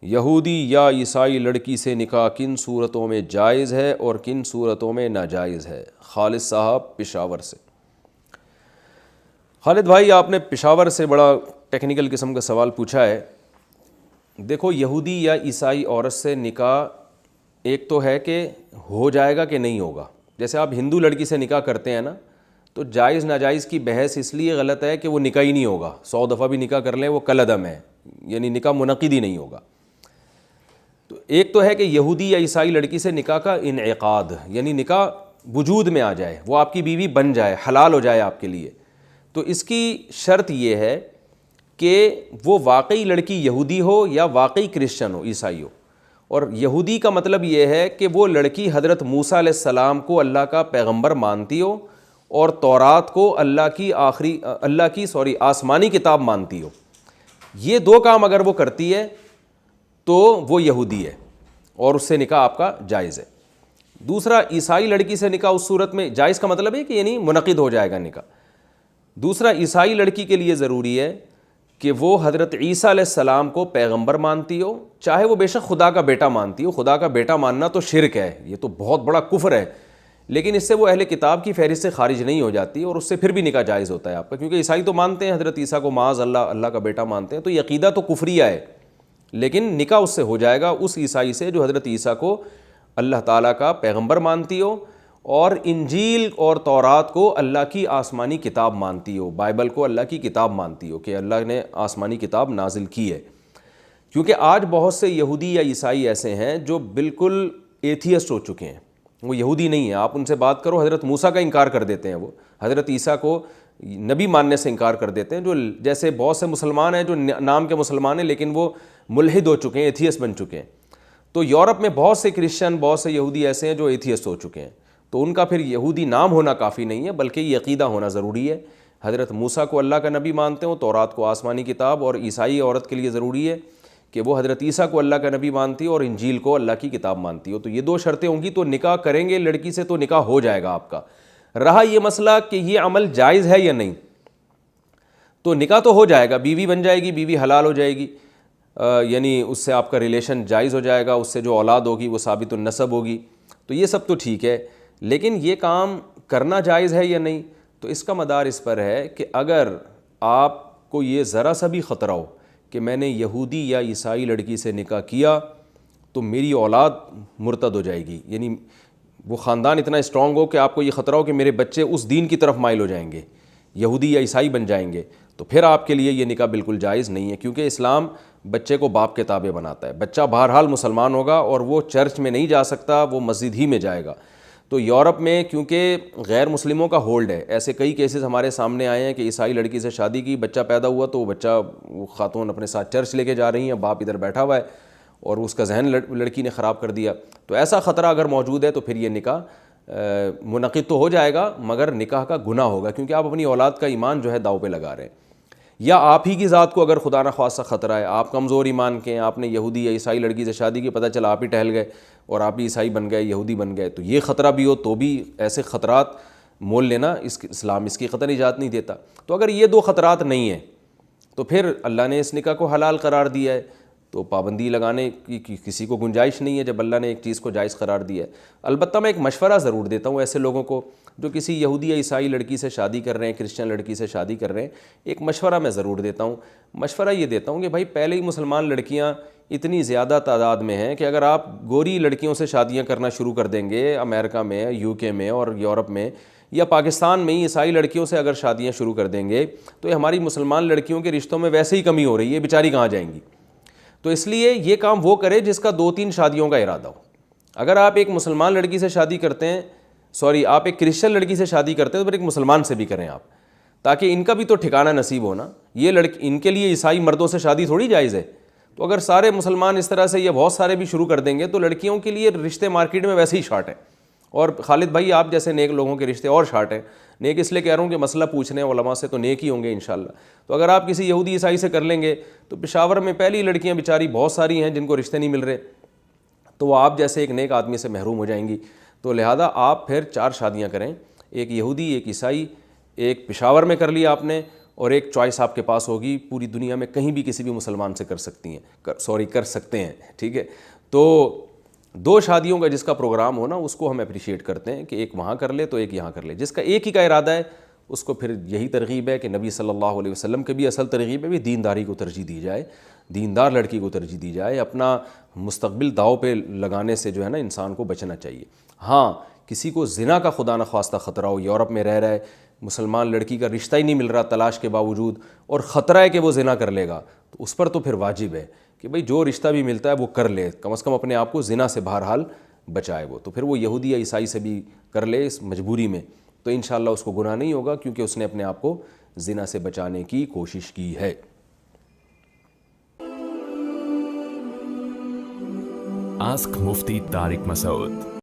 یہودی یا عیسائی لڑکی سے نکاح کن صورتوں میں جائز ہے اور کن صورتوں میں ناجائز ہے؟ خالد صاحب پشاور سے۔ خالد بھائی، آپ نے پشاور سے بڑا ٹیکنیکل قسم کا سوال پوچھا ہے۔ دیکھو، یہودی یا عیسائی عورت سے نکاح ایک تو ہے کہ ہو جائے گا کہ نہیں ہوگا۔ جیسے آپ ہندو لڑکی سے نکاح کرتے ہیں نا، تو جائز ناجائز کی بحث اس لیے غلط ہے کہ وہ نکاح ہی نہیں ہوگا۔ 100 دفعہ بھی نکاح کر لیں وہ کل عدم ہے، یعنی نکاح منعقد ہی نہیں ہوگا۔ تو ایک تو ہے کہ یہودی یا عیسائی لڑکی سے نکاح کا انعقاد، یعنی نکاح وجود میں آ جائے، وہ آپ کی بیوی بن جائے، حلال ہو جائے آپ کے لیے۔ تو اس کی شرط یہ ہے کہ وہ واقعی لڑکی یہودی ہو یا واقعی کرسچن ہو، عیسائی ہو۔ اور یہودی کا مطلب یہ ہے کہ وہ لڑکی حضرت موسیٰ علیہ السلام کو اللہ کا پیغمبر مانتی ہو اور تورات کو اللہ کی آسمانی کتاب مانتی ہو۔ یہ دو کام اگر وہ کرتی ہے تو وہ یہودی ہے اور اس سے نکاح آپ کا جائز ہے۔ دوسرا، عیسائی لڑکی سے نکاح اس صورت میں جائز کا مطلب ہے کہ یعنی منعقد ہو جائے گا نکاح۔ دوسرا، عیسائی لڑکی کے لیے ضروری ہے کہ وہ حضرت عیسیٰ علیہ السلام کو پیغمبر مانتی ہو، چاہے وہ بے شک خدا کا بیٹا مانتی ہو۔ خدا کا بیٹا ماننا تو شرک ہے، یہ تو بہت بڑا کفر ہے، لیکن اس سے وہ اہل کتاب کی فہرست سے خارج نہیں ہو جاتی اور اس سے پھر بھی نکاح جائز ہوتا ہے آپ کا، کیونکہ عیسائی تو مانتے ہیں حضرت عیسیٰ کو معاذ اللہ کا بیٹا مانتے ہیں، تو یہ عقیدہ تو کفریہ ہے، لیکن نکاح اس سے ہو جائے گا، اس عیسائی سے جو حضرت عیسیٰ کو اللہ تعالیٰ کا پیغمبر مانتی ہو اور انجیل اور تورات کو اللہ کی آسمانی کتاب مانتی ہو، بائبل کو اللہ کی کتاب مانتی ہو کہ اللہ نے آسمانی کتاب نازل کی ہے۔ کیونکہ آج بہت سے یہودی یا عیسائی ایسے ہیں جو بالکل ایتھیسٹ ہو چکے ہیں، وہ یہودی نہیں ہیں، آپ ان سے بات کرو حضرت موسیٰ کا انکار کر دیتے ہیں، وہ حضرت عیسیٰ کو نبی ماننے سے انکار کر دیتے ہیں، جو جیسے بہت سے مسلمان ہیں جو نام کے مسلمان ہیں لیکن وہ ملحد ہو چکے ہیں، ایتھیسٹ بن چکے ہیں۔ تو یورپ میں بہت سے کرسچن، بہت سے یہودی ایسے ہیں جو ایتھیسٹ ہو چکے ہیں، تو ان کا پھر یہودی نام ہونا کافی نہیں ہے، بلکہ یہ عقیدہ ہونا ضروری ہے۔ حضرت موسیٰ کو اللہ کا نبی مانتے ہوں، تورات کو آسمانی کتاب، اور عیسائی عورت کے لیے ضروری ہے کہ وہ حضرت عیسیٰ کو اللہ کا نبی مانتی ہو اور انجیل کو اللہ کی کتاب مانتی ہو۔ تو یہ دو شرطیں ہوں گی تو نکاح کریں گے لڑکی سے تو نکاح ہو جائے گا آپ کا۔ رہا یہ مسئلہ کہ یہ عمل جائز ہے یا نہیں، تو نکاح تو ہو جائے گا، بیوی بن جائے گی، بیوی حلال ہو جائے گی، یعنی اس سے آپ کا ریلیشن جائز ہو جائے گا، اس سے جو اولاد ہوگی وہ ثابت النسب ہوگی، تو یہ سب تو ٹھیک ہے۔ لیکن یہ کام کرنا جائز ہے یا نہیں، تو اس کا مدار اس پر ہے کہ اگر آپ کو یہ ذرا سا بھی خطرہ ہو کہ میں نے یہودی یا عیسائی لڑکی سے نکاح کیا تو میری اولاد مرتد ہو جائے گی، یعنی وہ خاندان اتنا اسٹرانگ ہو کہ آپ کو یہ خطرہ ہو کہ میرے بچے اس دین کی طرف مائل ہو جائیں گے، یہودی یا عیسائی بن جائیں گے، تو پھر آپ کے لیے یہ نکاح بالکل جائز نہیں ہے، کیونکہ اسلام بچے کو باپ کے تابع بناتا ہے۔ بچہ بہرحال مسلمان ہوگا اور وہ چرچ میں نہیں جا سکتا، وہ مسجد ہی میں جائے گا۔ تو یورپ میں کیونکہ غیر مسلموں کا ہولڈ ہے، ایسے کئی کیسز ہمارے سامنے آئے ہیں کہ عیسائی لڑکی سے شادی کی، بچہ پیدا ہوا تو وہ خاتون اپنے ساتھ چرچ لے کے جا رہی ہیں، باپ ادھر بیٹھا ہوا ہے اور اس کا ذہن لڑکی نے خراب کر دیا۔ تو ایسا خطرہ اگر موجود ہے تو پھر یہ نکاح منعقد تو ہو جائے گا مگر نکاح کا گناہ ہوگا، کیونکہ آپ اپنی اولاد کا ایمان جو ہے داؤ پہ لگا رہے ہیں۔ یا آپ ہی کی ذات کو اگر خدا نخواستہ خطرہ ہے، آپ کمزور ایمان کے ہیں، آپ نے یہودی یا عیسائی لڑکی سے شادی کی، پتہ چلا آپ ہی ٹہل گئے اور آپ ہی عیسائی بن گئے، یہودی بن گئے، تو یہ خطرہ بھی ہو تو بھی ایسے خطرات مول لینا اسلام اس کی قطعی اجازت نہیں دیتا۔ تو اگر یہ دو خطرات نہیں ہیں تو پھر اللہ نے اس نکاح کو حلال قرار دیا ہے، تو پابندی لگانے کی کسی کو گنجائش نہیں ہے جب اللہ نے ایک چیز کو جائز قرار دیا ہے۔ البتہ میں ایک مشورہ ضرور دیتا ہوں ایسے لوگوں کو جو کسی یہودی یا عیسائی لڑکی سے شادی کر رہے ہیں، کرسچن لڑکی سے شادی کر رہے ہیں، ایک مشورہ میں ضرور دیتا ہوں۔ مشورہ یہ دیتا ہوں کہ بھائی پہلے ہی مسلمان لڑکیاں اتنی زیادہ تعداد میں ہیں کہ اگر آپ گوری لڑکیوں سے شادیاں کرنا شروع کر دیں گے امریکہ میں، یو کے میں اور یورپ میں یا پاکستان میں ہی عیسائی لڑکیوں سے اگر شادیاں شروع کر دیں گے تو یہ ہماری مسلمان لڑکیوں کے رشتوں میں ویسے ہی کمی ہو رہی ہے، بیچاری کہاں جائیں گی؟ تو اس لیے یہ کام وہ کرے جس کا 2-3 شادیوں کا ارادہ ہو۔ اگر آپ ایک مسلمان لڑکی سے شادی کرتے ہیں، آپ ایک کرسچن لڑکی سے شادی کرتے ہیں تو پھر ایک مسلمان سے بھی کریں آپ، تاکہ ان کا بھی تو ٹھکانہ نصیب ہونا۔ یہ ان کے لیے عیسائی مردوں سے شادی تھوڑی جائز ہے، تو اگر سارے مسلمان اس طرح سے یا بہت سارے بھی شروع کر دیں گے تو لڑکیوں کے لیے رشتے مارکیٹ میں ویسے ہی شارٹ ہیں، اور خالد بھائی آپ جیسے نیک لوگوں کے رشتے اور شارٹ ہیں۔ نیک اس لیے کہہ رہا ہوں کہ مسئلہ پوچھنے علماء سے تو نیک ہی ہوں گے انشاءاللہ۔ تو اگر آپ کسی یہودی عیسائی سے کر لیں گے تو پشاور میں پہلی لڑکیاں بیچاری بہت ساری ہیں جن کو رشتے نہیں مل رہے، تو وہ آپ جیسے ایک نیک آدمی سے محروم ہو جائیں گی۔ تو لہذا آپ پھر 4 شادیاں کریں، ایک یہودی، ایک عیسائی، ایک پشاور میں کر لیا آپ نے، اور ایک چوائس آپ کے پاس ہوگی پوری دنیا میں کہیں بھی کسی بھی مسلمان سے کر سکتے ہیں، ٹھیک ہے. تو 2 شادیوں کا جس کا پروگرام ہو نا اس کو ہم اپریشیٹ کرتے ہیں کہ ایک وہاں کر لے تو ایک یہاں کر لے. جس کا ایک ہی کا ارادہ ہے اس کو پھر یہی ترغیب ہے کہ نبی صلی اللہ علیہ وسلم کے بھی اصل ترغیب ہے بھی دینداری کو ترجیح دی جائے، دیندار لڑکی کو ترجیح دی جائے. اپنا مستقبل داؤ پہ لگانے سے جو ہے نا انسان کو بچنا چاہیے. ہاں کسی کو زنا کا خدا نخواستہ خطرہ ہو، یورپ میں رہ رہا ہے، مسلمان لڑکی کا رشتہ ہی نہیں مل رہا تلاش کے باوجود، اور خطرہ ہے کہ وہ زنا کر لے گا، تو اس پر تو پھر واجب ہے کہ بھئی جو رشتہ بھی ملتا ہے وہ کر لے، کم از کم اپنے آپ کو زنا سے بہرحال بچائے. وہ تو پھر وہ یہودی یا عیسائی سے بھی کر لے اس مجبوری میں، تو انشاءاللہ اس کو گناہ نہیں ہوگا کیونکہ اس نے اپنے آپ کو زنا سے بچانے کی کوشش کی ہے. Ask Mufti Tariq Masood.